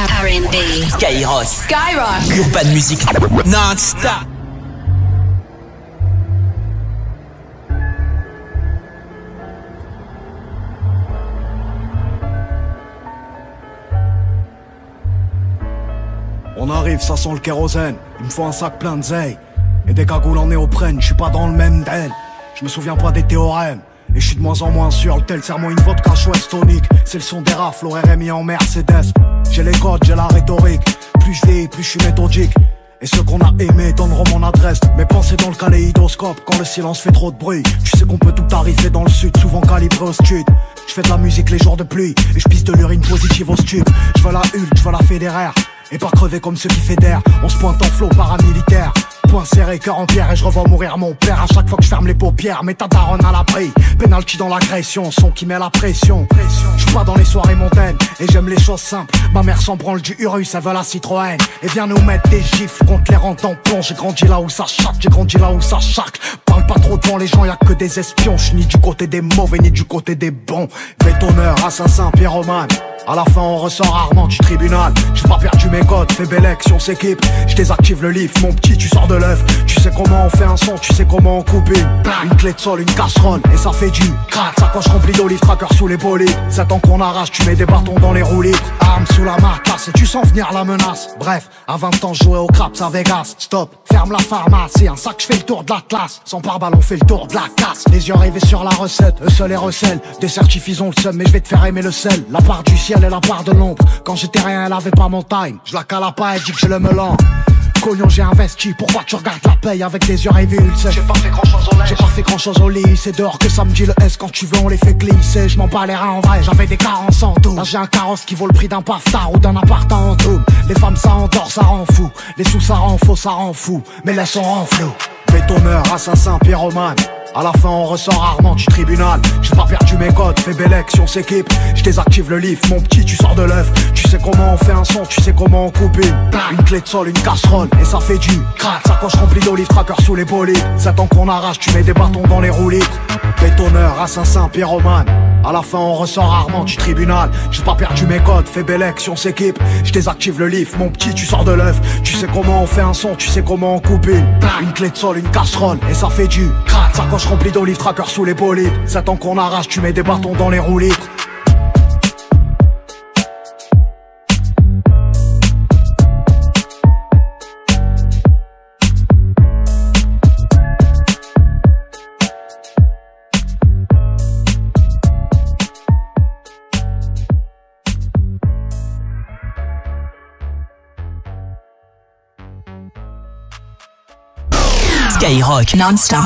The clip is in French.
R&B. Skyrock. Urban Music non-stop. On arrive, ça sent le kérosène. Il me faut un sac plein de zeille et des cagoules en néoprène. Je suis pas dans le même den. Je me souviens pas des théorèmes. Et je suis de moins en moins sûr, le tel serre-moi une vodka chouette tonique. C'est le son des rafles, au RMI en Mercedes. J'ai les codes, j'ai la rhétorique. Plus je vieillis, plus je suis méthodique. Et ceux qu'on a aimés donneront mon adresse. Mes pensées dans le kaléidoscope, quand le silence fait trop de bruit. Tu sais qu'on peut tout arriver dans le sud, souvent calibré au stud. Je fais de la musique les jours de pluie, et je pisse de l'urine positive au stup. Je veux la Hulk, je veux la Federer, et pas crever comme ceux qui fédèrent. On se pointe en flot paramilitaire, point serré, cœur en pierre, et je revois mourir mon père à chaque fois que je ferme les paupières. Mais ta daronne à l'abri, penalty dans l'agression, son qui met la pression. Je suis pas dans les soirées montaines, et j'aime les choses simples. Ma mère s'en branle du Urus, elle veut la Citroën, et vient nous mettre des gifles contre les rangs tampons. J'ai grandi là où ça chatte, j'ai grandi là où ça chaque. Parle pas trop devant les gens, y'a que des espions. Je suis ni du côté des mauvais, ni du côté des bons. Bétonneur, assassin, pyromane. À la fin on ressort rarement du tribunal. J'ai pas perdu mes codes, fais belle si on s'équipe. Je désactive le lift, mon petit tu sors de l'œuf. Tu sais comment on fait un son, tu sais comment on coupe une clé de sol, une casserole, et ça fait du crack. Sacoche remplie d'olive, tracker sous les bolides. 7 ans qu'on arrache, tu mets des bâtons dans les roues libres. Arme sous la marcasse, et tu sens venir la menace. Bref, à 20 ans je jouais au craps à Vegas. Stop, ferme la pharmacie, un sac je fais le tour de la classe. Sans pare-balles on fait le tour de la casse. Les yeux rivés sur la recette, eux seuls et recèlent. Des certifs ils ont le seum, mais je vais te faire aimer le sel. La part du ciel et la part de l'ombre. Quand j'étais rien, elle avait pas mon time. Je la cala pas, elle dit que je le melon. Cognon, j'ai investi, pourquoi tu regardes la paye avec des yeux rivés ulcés? J'ai pas fait grand chose au lait, j'ai pas fait grand chose au lit. C'est dehors que ça me dit le S, quand tu veux on les fait glisser. Je m'en bats les reins en vrai, j'avais des carences en tout. Là j'ai un carrosse qui vaut le prix d'un paftard ou d'un appart en tout. Les femmes ça endort, ça rend fou. Les sous ça rend faux, ça rend fou. Mais laisse on rend flou. Bétonneur, assassin, pyromane. À la fin on ressort rarement du tribunal. J'ai pas perdu mes codes, fais belle si on s'équipe. Je désactive le lift, mon petit tu sors de l'œuf. Tu sais comment on fait un son, tu sais comment on coupe une clé de sol, une casserole, et ça fait du crack. Sacoche remplie d'olive, tracker sous les bolides. 7 ans qu'on arrache, tu mets des bâtons dans les roues libres. Bétonneur, assassin, pyromane. À la fin on ressort rarement du tribunal. J'ai pas perdu mes codes, fais belle si on s'équipe. Je désactive le lift, mon petit tu sors de l'œuf. Tu sais comment on fait un son, tu sais comment on coupe une clé de sol, une casserole, et ça fait du crack. Sacoche remplie d'olive, tracker sous les bolides. 7 ans qu'on arrache, tu mets des bâtons dans les roues libres. Skyrock non-stop.